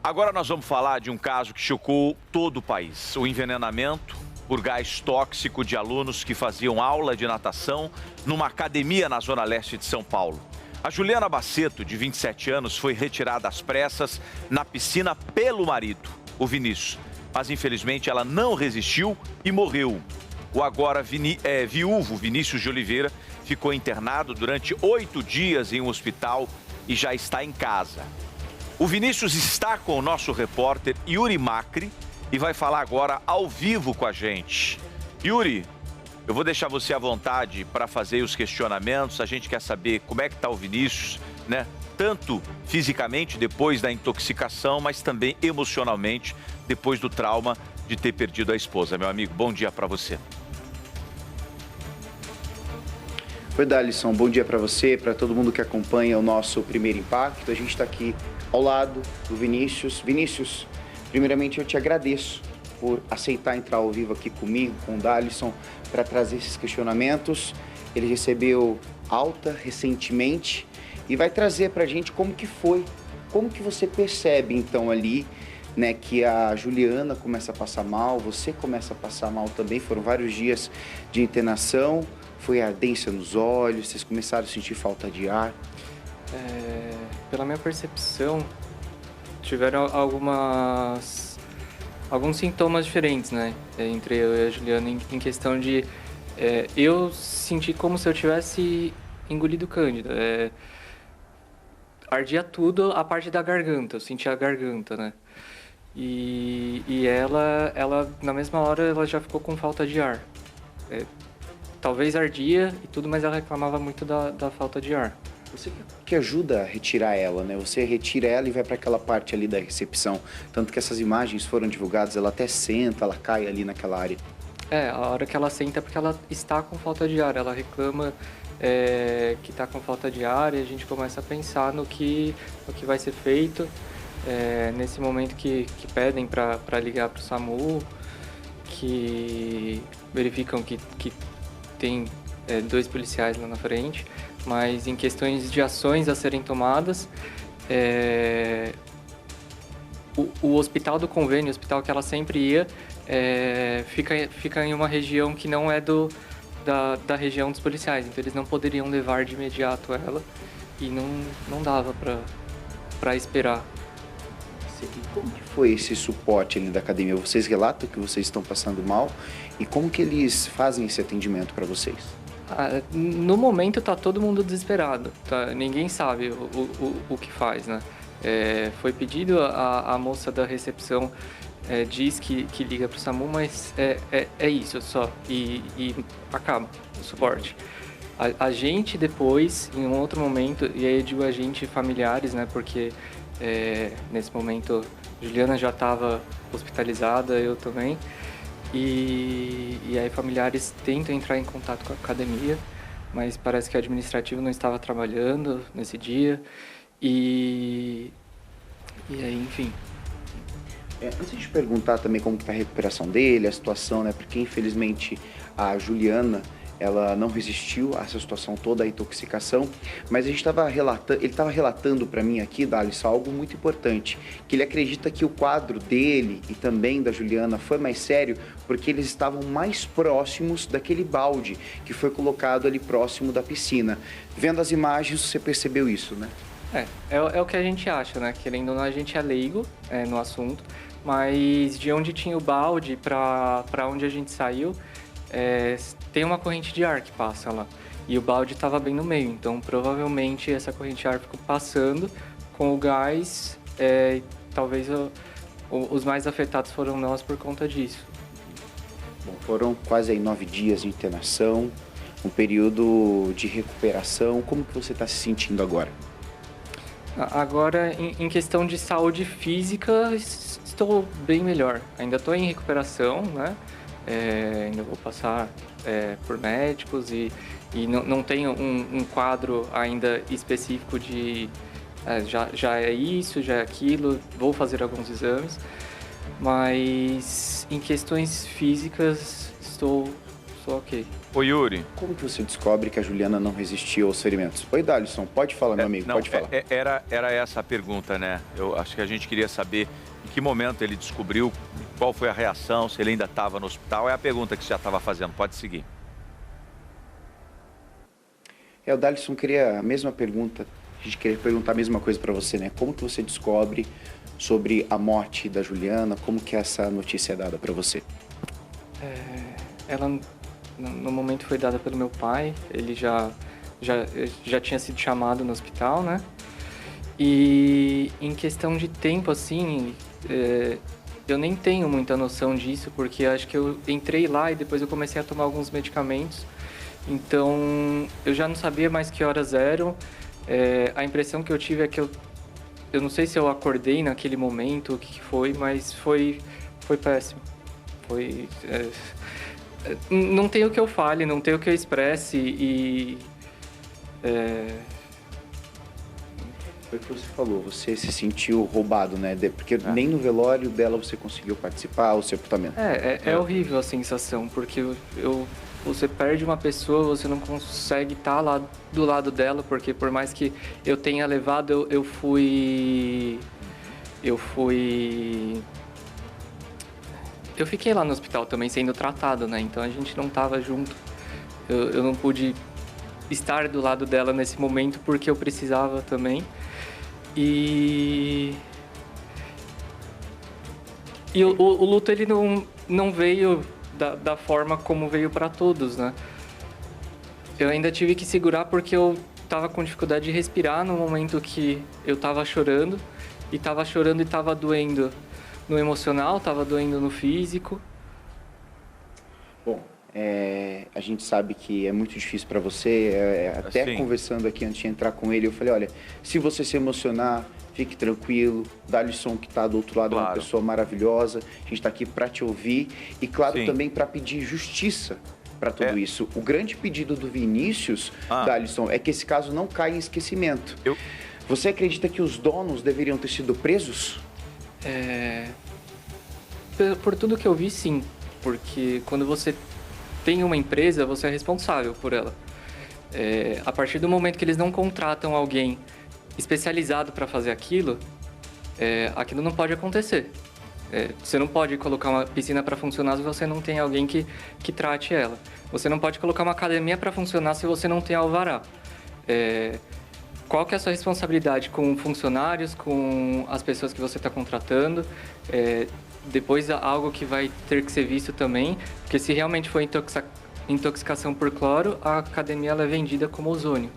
Agora nós vamos falar de um caso que chocou todo o país. O envenenamento por gás tóxico de alunos que faziam aula de natação numa academia na Zona Leste de São Paulo. A Juliana Baceto, de 27 anos, foi retirada às pressas na piscina pelo marido, o Vinícius. Mas, infelizmente, ela não resistiu e morreu. O agora viúvo Vinícius de Oliveira ficou internado durante 8 dias em um hospital e já está em casa. O Vinícius está com o nosso repórter Yuri Macri e vai falar agora ao vivo com a gente. Yuri, eu vou deixar você à vontade para fazer os questionamentos. A gente quer saber como é que está o Vinícius, né? Tanto fisicamente depois da intoxicação, mas também emocionalmente depois do trauma de ter perdido a esposa. Meu amigo, bom dia para você. Oi, Dalisson, bom dia para você, para todo mundo que acompanha o nosso Primeiro Impacto. A gente está aqui ao lado do Vinícius. Vinícius, primeiramente eu te agradeço por aceitar entrar ao vivo aqui comigo, com o Dalisson, para trazer esses questionamentos. Ele recebeu alta recentemente e vai trazer para a gente como que foi, como que você percebe então ali, né, que a Juliana começa a passar mal, você começa a passar mal também. Foram vários dias de internação, foi ardência nos olhos, vocês começaram a sentir falta de ar. Pela minha percepção, tiveram alguns sintomas diferentes, né, entre eu e a Juliana, em questão de eu senti como se eu tivesse engolido cândida. Ardia tudo a parte da garganta, eu sentia a garganta, né? E ela, na mesma hora, ela já ficou com falta de ar. Talvez ardia e tudo, mas ela reclamava muito da falta de ar. Você que ajuda a retirar ela, né? Você retira ela e vai para aquela parte ali da recepção. Tanto que essas imagens foram divulgadas, ela até senta, ela cai ali naquela área. A hora que ela senta é porque ela está com falta de ar. Ela reclama que está com falta de ar e a gente começa a pensar no que vai ser feito. Nesse momento que pedem para ligar para o SAMU, que verificam que tem 2 policiais lá na frente, mas em questões de ações a serem tomadas, o hospital do convênio, o hospital que ela sempre ia, fica em uma região que não é da região dos policiais, então eles não poderiam levar de imediato ela e não dava para esperar. E como que foi esse suporte ali da academia? Vocês relatam que vocês estão passando mal e como que eles fazem esse atendimento para vocês? No momento tá todo mundo desesperado, tá? Ninguém sabe o que faz, né? Foi pedido, a moça da recepção diz que liga pro SAMU, mas é isso só, e acaba o suporte. A gente depois, em um outro momento, e aí eu digo a gente, familiares, né? Porque nesse momento Juliana já estava hospitalizada, eu também. E aí familiares tentam entrar em contato com a academia, mas parece que o administrativo não estava trabalhando nesse dia. E aí, enfim. Antes de perguntar também como está a recuperação dele, a situação, né? Porque infelizmente a Juliana, ela não resistiu a essa situação toda, a intoxicação, mas ele estava relatando para mim aqui, Dalisson, algo muito importante, que ele acredita que o quadro dele e também da Juliana foi mais sério porque eles estavam mais próximos daquele balde que foi colocado ali próximo da piscina. Vendo as imagens, você percebeu isso, né? É o que a gente acha, né? Querendo ou não, a gente é leigo no assunto, mas de onde tinha o balde para onde a gente saiu, tem uma corrente de ar que passa lá. E o balde estava bem no meio, então provavelmente essa corrente de ar ficou passando com o gás. Talvez os mais afetados foram nós por conta disso. Bom, foram quase aí 9 dias de internação, um período de recuperação. Como que você está se sentindo agora? Agora, em questão de saúde física, estou bem melhor. Ainda estou em recuperação, né? Ainda vou passar por médicos e não tenho um quadro ainda específico de já é isso, já é aquilo, vou fazer alguns exames, mas em questões físicas estou passou ok. Oi, Yuri. Como que você descobre que a Juliana não resistiu aos ferimentos? Oi, Dalisson, pode falar, meu amigo, pode falar. Era essa a pergunta, né? Eu acho que a gente queria saber em que momento ele descobriu, qual foi a reação, se ele ainda estava no hospital. É a pergunta que você já estava fazendo, pode seguir. O Dalisson queria a mesma pergunta, a gente queria perguntar a mesma coisa para você, né? Como que você descobre sobre a morte da Juliana, como que essa notícia é dada para você? Ela, no momento, foi dada pelo meu pai, ele já tinha sido chamado no hospital, né? E em questão de tempo, assim, eu nem tenho muita noção disso, porque acho que eu entrei lá e depois eu comecei a tomar alguns medicamentos. Então, eu já não sabia mais que horas eram. A impressão que eu tive é que eu não sei se eu acordei naquele momento, o que foi, mas foi péssimo. Não tem o que eu fale, não tem o que eu expresse e... Foi o que você falou, você se sentiu roubado, né? Porque nem no velório dela você conseguiu participar, o sepultamento. É horrível a sensação, porque você perde uma pessoa, você não consegue estar lá do lado dela, porque por mais que eu tenha levado, eu fiquei lá no hospital também sendo tratado, né? Então a gente não estava junto. Eu não pude estar do lado dela nesse momento porque eu precisava também. E o luto, ele não veio da forma como veio para todos, né? Eu ainda tive que segurar porque eu estava com dificuldade de respirar no momento que eu estava chorando e estava doendo no emocional, estava doendo no físico. Bom, a gente sabe que é muito difícil para você, até Sim. Conversando aqui antes de entrar com ele, eu falei, olha, se você se emocionar, fique tranquilo, Dalisson que está do outro lado é uma pessoa maravilhosa, a gente está aqui para te ouvir e claro Sim. também para pedir justiça para tudo isso. O grande pedido do Vinícius, Dalisson, é que esse caso não caia em esquecimento. Você acredita que os donos deveriam ter sido presos? Por tudo que eu vi, sim. Porque quando você tem uma empresa, você é responsável por ela. A partir do momento que eles não contratam alguém especializado para fazer aquilo, aquilo não pode acontecer. Você não pode colocar uma piscina para funcionar se você não tem alguém que trate ela. Você não pode colocar uma academia para funcionar se você não tem alvará. Qual que é a sua responsabilidade com funcionários, com as pessoas que você está contratando? Depois, algo que vai ter que ser visto também, porque se realmente for intoxicação por cloro, a academia ela é vendida como ozônio,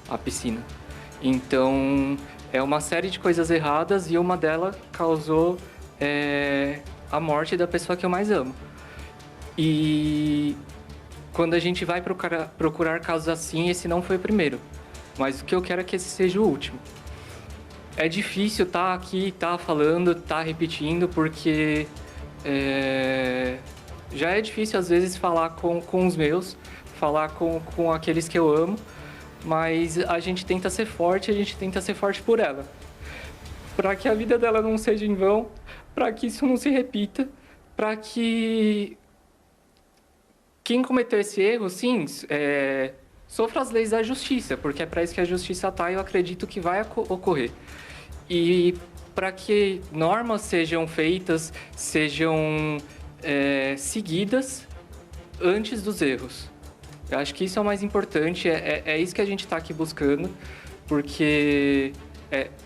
a piscina. Então, é uma série de coisas erradas e uma delas causou a morte da pessoa que eu mais amo. E quando a gente vai procurar casos assim, esse não foi o primeiro. Mas o que eu quero é que esse seja o último. É difícil estar aqui, estar falando, estar repetindo, porque já é difícil às vezes falar com os meus, falar com aqueles que eu amo, mas a gente tenta ser forte, a gente tenta ser forte por ela. Para que a vida dela não seja em vão, para que isso não se repita, para que quem cometeu esse erro, sim, sofra as leis da justiça, porque é para isso que a justiça está e eu acredito que vai ocorrer. E para que normas sejam feitas, sejam seguidas antes dos erros. Eu acho que isso é o mais importante, é isso que a gente está aqui buscando, porque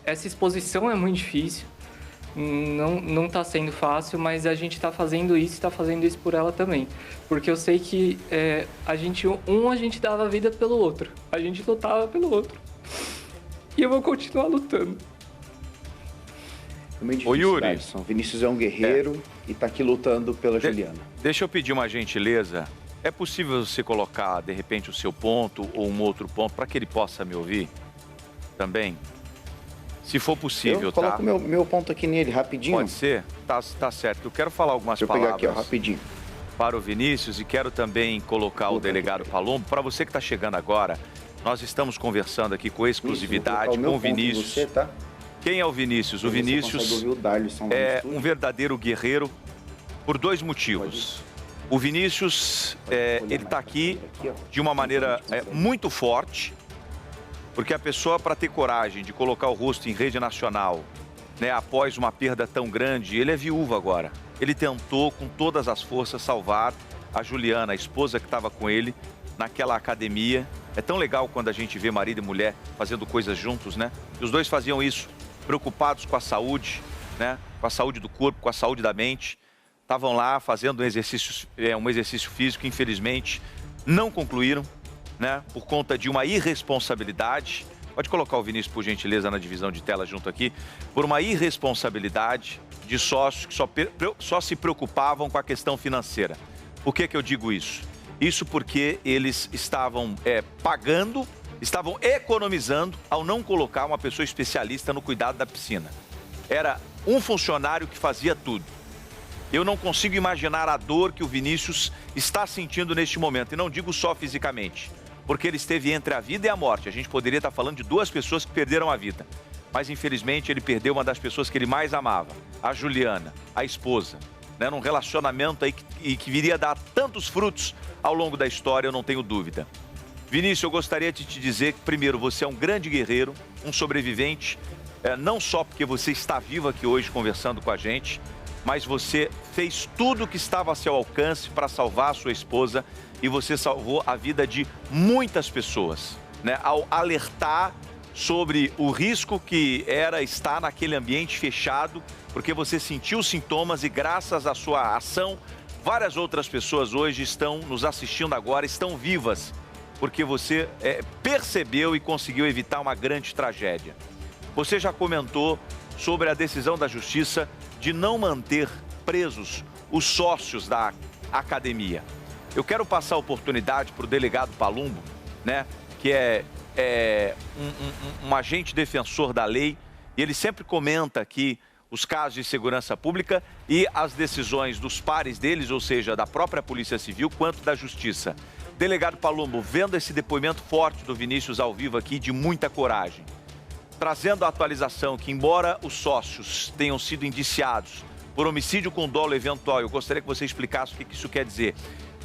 essa exposição é muito difícil, não está sendo fácil, mas a gente está fazendo isso e está fazendo isso por ela também. Porque eu sei que a gente dava vida pelo outro, a gente lutava pelo outro. E eu vou continuar lutando. É meio difícil, Yuri. Dalisson. Vinícius é um guerreiro e está aqui lutando pela Juliana. Deixa eu pedir uma gentileza. É possível você colocar, de repente, o seu ponto ou um outro ponto para que ele possa me ouvir também? Se for possível, eu coloco meu ponto aqui nele, rapidinho. Pode ser? Tá certo. Eu quero falar algumas Deixa eu palavras pegar aqui, ó, rapidinho. para o Vinícius e quero também colocar o delegado Palombo. Para você que está chegando agora, nós estamos conversando aqui com exclusividade com o Vinícius. Você, tá? Quem é o Vinícius? O Vinícius o Dalisson é um verdadeiro guerreiro por dois motivos. O Vinícius, ele está aqui de uma maneira muito forte, porque a pessoa, para ter coragem de colocar o rosto em rede nacional, né, após uma perda tão grande, ele é viúvo agora. Ele tentou com todas as forças salvar a Juliana, a esposa que estava com ele naquela academia. É tão legal quando a gente vê marido e mulher fazendo coisas juntos, né? E os dois faziam isso, preocupados com a saúde, né? Com a saúde do corpo, com a saúde da mente. Estavam lá fazendo um exercício físico, infelizmente não concluíram, né? Por conta de uma irresponsabilidade. Pode colocar o Vinícius, por gentileza, na divisão de tela junto aqui. Por uma irresponsabilidade de sócios que só se preocupavam com a questão financeira. Por que eu digo isso? Isso porque eles estavam pagando, estavam economizando ao não colocar uma pessoa especialista no cuidado da piscina. Era um funcionário que fazia tudo. Eu não consigo imaginar a dor que o Vinícius está sentindo neste momento. E não digo só fisicamente, porque ele esteve entre a vida e a morte. A gente poderia estar falando de duas pessoas que perderam a vida. Mas, infelizmente, ele perdeu uma das pessoas que ele mais amava, a Juliana, a esposa. Né? Num relacionamento aí que viria a dar tantos frutos ao longo da história, eu não tenho dúvida. Vinícius, eu gostaria de te dizer que, primeiro, você é um grande guerreiro, um sobrevivente, não só porque você está vivo aqui hoje conversando com a gente, mas você fez tudo o que estava a seu alcance para salvar a sua esposa e você salvou a vida de muitas pessoas, né? Ao alertar sobre o risco que era estar naquele ambiente fechado, porque você sentiu os sintomas e graças à sua ação, várias outras pessoas hoje estão nos assistindo agora, estão vivas, porque você percebeu e conseguiu evitar uma grande tragédia. Você já comentou sobre a decisão da Justiça de não manter presos os sócios da academia. Eu quero passar a oportunidade para o delegado Palumbo, né, que é um agente defensor da lei, e ele sempre comenta aqui os casos de segurança pública e as decisões dos pares deles, ou seja, da própria Polícia Civil, quanto da Justiça. Delegado Palumbo, vendo esse depoimento forte do Vinícius ao vivo aqui, de muita coragem, trazendo a atualização que, embora os sócios tenham sido indiciados por homicídio com dolo eventual, eu gostaria que você explicasse o que isso quer dizer.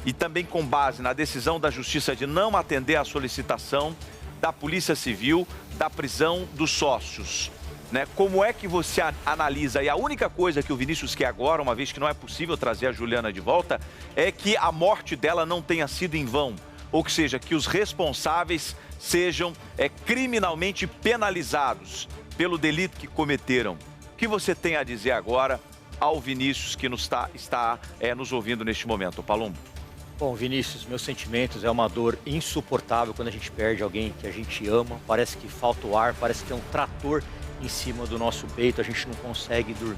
E também com base na decisão da Justiça de não atender à solicitação da Polícia Civil da prisão dos sócios, né? Como é que você analisa? E a única coisa que o Vinícius quer agora, uma vez que não é possível trazer a Juliana de volta, é que a morte dela não tenha sido em vão. Ou que seja, que os responsáveis sejam criminalmente penalizados pelo delito que cometeram. O que você tem a dizer agora ao Vinícius que está nos ouvindo neste momento, Palumbo? Bom, Vinícius, meus sentimentos, é uma dor insuportável quando a gente perde alguém que a gente ama. Parece que falta o ar, parece que tem um trator em cima do nosso peito, a gente não consegue dormir.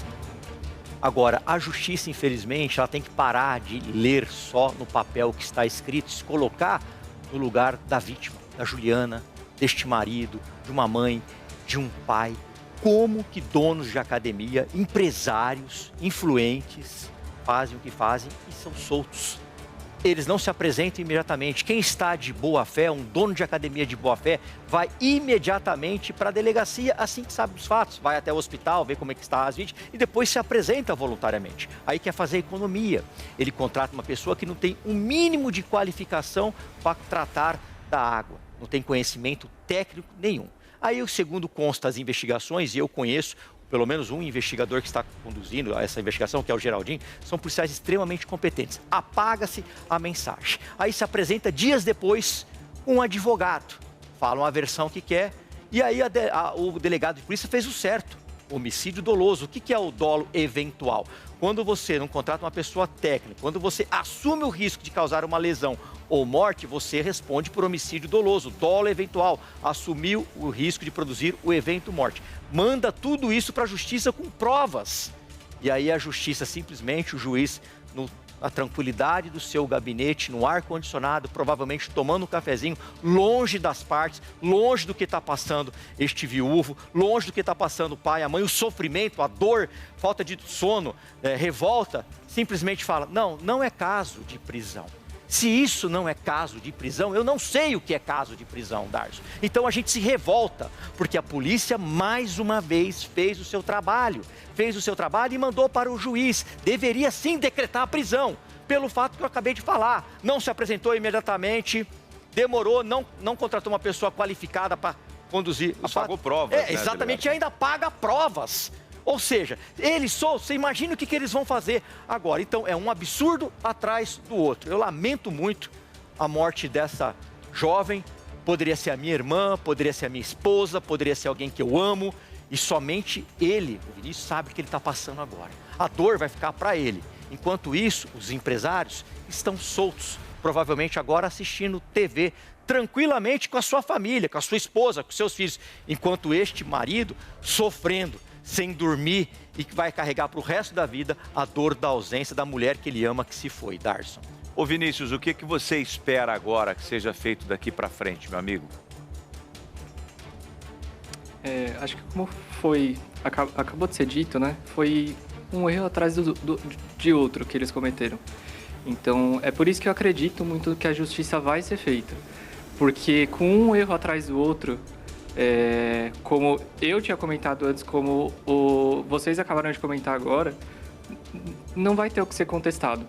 Agora, a justiça, infelizmente, ela tem que parar de ler só no papel o que está escrito, se colocar no lugar da vítima, da Juliana, deste marido, de uma mãe, de um pai. Como que donos de academia, empresários, influentes, fazem o que fazem e são soltos. Eles não se apresentam imediatamente. Quem está de boa fé, um dono de academia de boa fé, vai imediatamente para a delegacia assim que sabe dos fatos. Vai até o hospital, vê como é que está as vítimas e depois se apresenta voluntariamente. Aí quer fazer economia. Ele contrata uma pessoa que não tem um mínimo de qualificação para tratar da água. Não tem conhecimento técnico nenhum. Aí, segundo consta as investigações, e eu conheço pelo menos um investigador que está conduzindo essa investigação, que é o Geraldinho, são policiais extremamente competentes. Apaga-se a mensagem. Aí se apresenta dias depois um advogado. Fala uma versão que quer. E aí o delegado de polícia fez o certo. Homicídio doloso. O que é o dolo eventual? Quando você não contrata uma pessoa técnica, quando você assume o risco de causar uma lesão ou morte, você responde por homicídio doloso, dolo eventual. Assumiu o risco de produzir o evento morte. Manda tudo isso para a justiça com provas. E aí a justiça, simplesmente, o juiz, na tranquilidade do seu gabinete, no ar-condicionado, provavelmente tomando um cafezinho, longe das partes, longe do que está passando este viúvo, longe do que está passando o pai, a mãe, o sofrimento, a dor, falta de sono, revolta, simplesmente fala, não é caso de prisão. Se isso não é caso de prisão, eu não sei o que é caso de prisão, Darcio. Então a gente se revolta, porque a polícia mais uma vez fez o seu trabalho e mandou para o juiz. Deveria sim decretar a prisão, pelo fato que eu acabei de falar. Não se apresentou imediatamente, demorou, não contratou uma pessoa qualificada para conduzir. Pagou provas, né, exatamente, e ainda paga provas. Ou seja, você imagina o que eles vão fazer agora. Então, é um absurdo atrás do outro. Eu lamento muito a morte dessa jovem. Poderia ser a minha irmã, poderia ser a minha esposa, poderia ser alguém que eu amo. E somente ele, o Vinícius, sabe o que ele está passando agora. A dor vai ficar para ele. Enquanto isso, os empresários estão soltos, provavelmente agora assistindo TV, tranquilamente com a sua família, com a sua esposa, com seus filhos. Enquanto este marido sofrendo, sem dormir e que vai carregar para o resto da vida a dor da ausência da mulher que ele ama, que se foi, Darson. Ô Vinícius, o que você espera agora que seja feito daqui para frente, meu amigo? Acho que como acabou de ser dito, né? Foi um erro atrás de outro que eles cometeram. Então, é por isso que eu acredito muito que a justiça vai ser feita. Porque com um erro atrás do outro, como eu tinha comentado antes, como vocês acabaram de comentar agora, não vai ter o que ser contestado.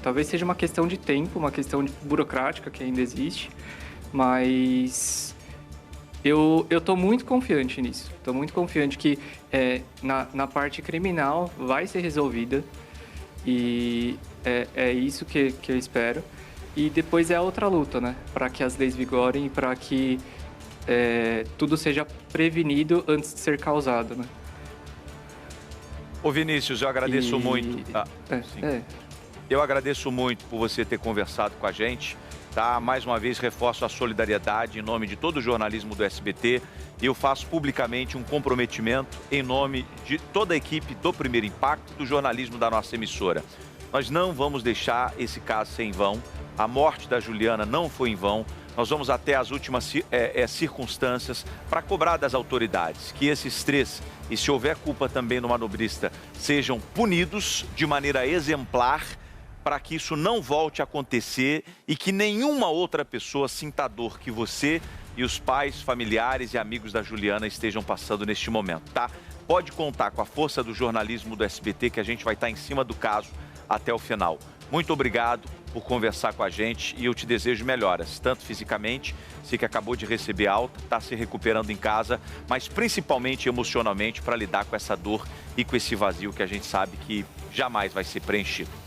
Talvez seja uma questão de tempo, uma questão burocrática que ainda existe, mas eu tô muito confiante nisso. Tô muito confiante que na parte criminal vai ser resolvida e é isso que eu espero. E depois é outra luta, né? Para que as leis vigorem e para que tudo seja prevenido antes de ser causado, né? Ô Vinícius, eu agradeço muito. Eu agradeço muito por você ter conversado com a gente, tá? Mais uma vez reforço a solidariedade em nome de todo o jornalismo do SBT e eu faço publicamente um comprometimento em nome de toda a equipe do Primeiro Impacto, do jornalismo da nossa emissora. Nós não vamos deixar esse caso ser em vão, a morte da Juliana não foi em vão, nós vamos até as últimas circunstâncias para cobrar das autoridades que esses três, e se houver culpa também no manobrista, sejam punidos de maneira exemplar, para que isso não volte a acontecer e que nenhuma outra pessoa sinta a dor que você e os pais, familiares e amigos da Juliana estejam passando neste momento, tá? Pode contar com a força do jornalismo do SBT que a gente vai estar em cima do caso até o final. Muito obrigado por conversar com a gente e eu te desejo melhoras, tanto fisicamente, sei que acabou de receber alta, está se recuperando em casa, mas principalmente emocionalmente para lidar com essa dor e com esse vazio que a gente sabe que jamais vai ser preenchido.